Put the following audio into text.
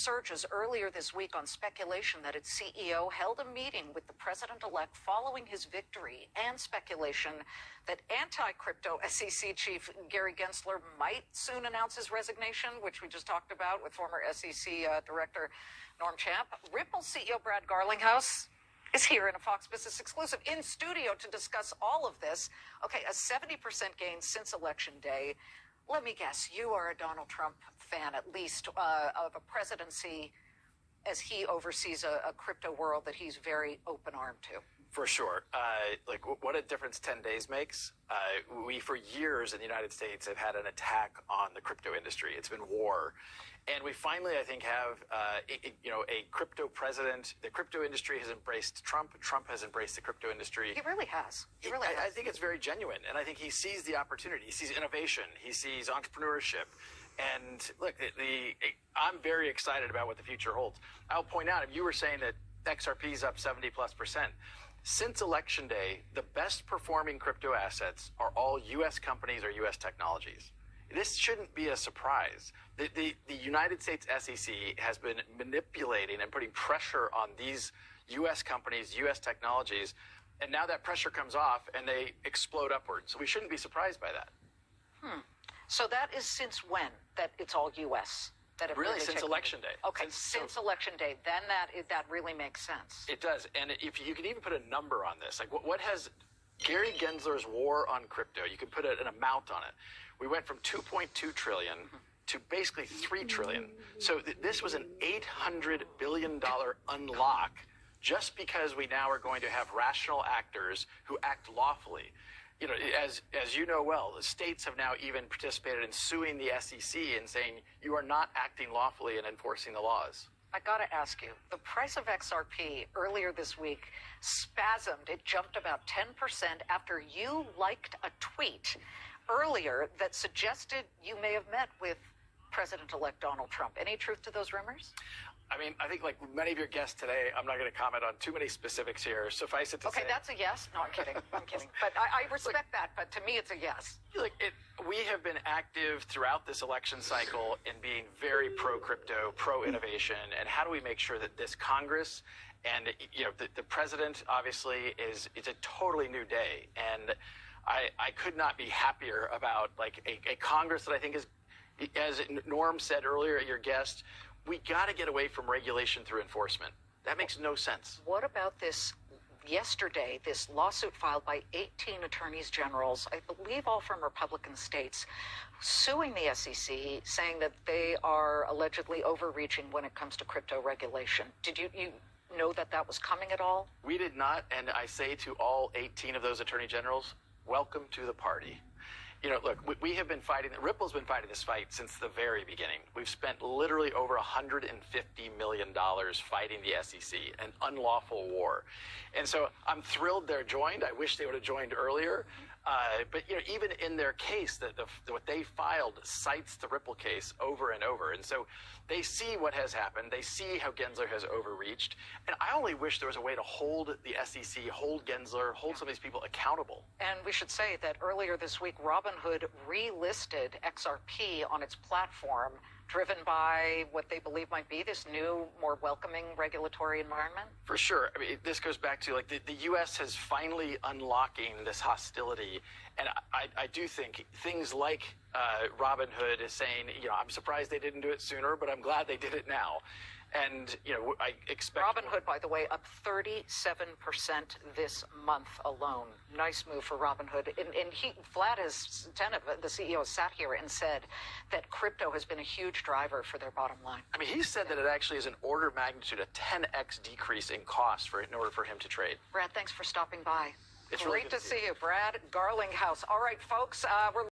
surges earlier this week on speculation that its CEO held a meeting with the president-elect following his victory, and speculation that anti-crypto SEC chief Gary Gensler might soon announce his resignation, which we just talked about with former SEC Director Norm Champ. Ripple CEO Brad Garlinghouse is here in a Fox Business exclusive in studio to discuss all of this. Okay, a 70% gain since Election Day. Let me guess, you are a Donald Trump fan, at least, of a presidency as he oversees a crypto world that he's very open-armed to. For sure. What a difference 10 days makes. We, for years in the United States, have had an attack on the crypto industry. It's been war. And we finally, I think, have, a crypto president. The crypto industry has embraced Trump. Trump has embraced the crypto industry. He really has. He really has. I think it's very genuine. And I think he sees the opportunity. He sees innovation. He sees entrepreneurship. And look, I'm very excited about what the future holds. I'll point out, if you were saying that XRP is up 70+%. Since Election Day, the best performing crypto assets are all U.S. companies or U.S. technologies. This shouldn't be a surprise. The United States SEC has been manipulating and putting pressure on these U.S. companies, U.S. technologies, and now that pressure comes off and they explode upwards. So we shouldn't be surprised by that. So that is since when that it's all U.S.? That it really since Election Day. Okay, since Election Day, then that really makes sense. It does, and if you can even put a number on this, like what has Gary Gensler's war on crypto? You can put an amount on it. We went from 2.2 trillion to basically 3 trillion. So this was an $800 billion unlock, just because we now are going to have rational actors who act lawfully. You know, as you know well, the states have now even participated in suing the SEC and saying you are not acting lawfully and enforcing the laws. I got to ask you, the price of XRP earlier this week spasmed. It jumped about 10% after you liked a tweet earlier that suggested you may have met with President-elect Donald Trump. Any truth to those rumors? I mean, I think like many of your guests today, I'm not going to comment on too many specifics here. Suffice it to say. Okay, that's a yes. No, I'm kidding. I'm kidding. But I respect that. But to me, it's a yes. We have been active throughout this election cycle in being very pro-crypto, pro-innovation. And how do we make sure that this Congress and, the president, obviously, it's a totally new day. And I could not be happier about, a Congress that I think is, as Norm said earlier, your guest, we got to get away from regulation through enforcement. That makes no sense. What about this yesterday, this lawsuit filed by 18 attorneys generals, I believe all from Republican states, suing the SEC, saying that they are allegedly overreaching when it comes to crypto regulation? Did you know that was coming at all? We did not, and I say to all 18 of those attorney generals, welcome to the party. Look, we have been fighting, Ripple's been fighting this fight since the very beginning. We've spent literally over $150 million fighting the SEC, an unlawful war. And so I'm thrilled they're joined. I wish they would have joined earlier. But even in their case, what they filed cites the Ripple case over and over. And so they see what has happened. They see how Gensler has overreached. And I only wish there was a way to hold the SEC, hold Gensler, hold some of these people accountable. And we should say that earlier this week, Robinhood relisted XRP on its platform, driven by what they believe might be this new, more welcoming regulatory environment? For sure. I mean, this goes back to the U.S. has finally unlocking this hostility. And I do think things like Robinhood is saying, I'm surprised they didn't do it sooner, but I'm glad they did it now. And, I expect... Robinhood, by the way, up 37% this month alone. Nice move for Robinhood. And Vlad the CEO, has sat here and said that crypto has been a huge driver for their bottom line. I mean, he said that it actually is an order of magnitude, a 10x decrease in cost in order for him to trade. Brad, thanks for stopping by. It's Great really good to see you, Brad Garlinghouse. All right, folks, we're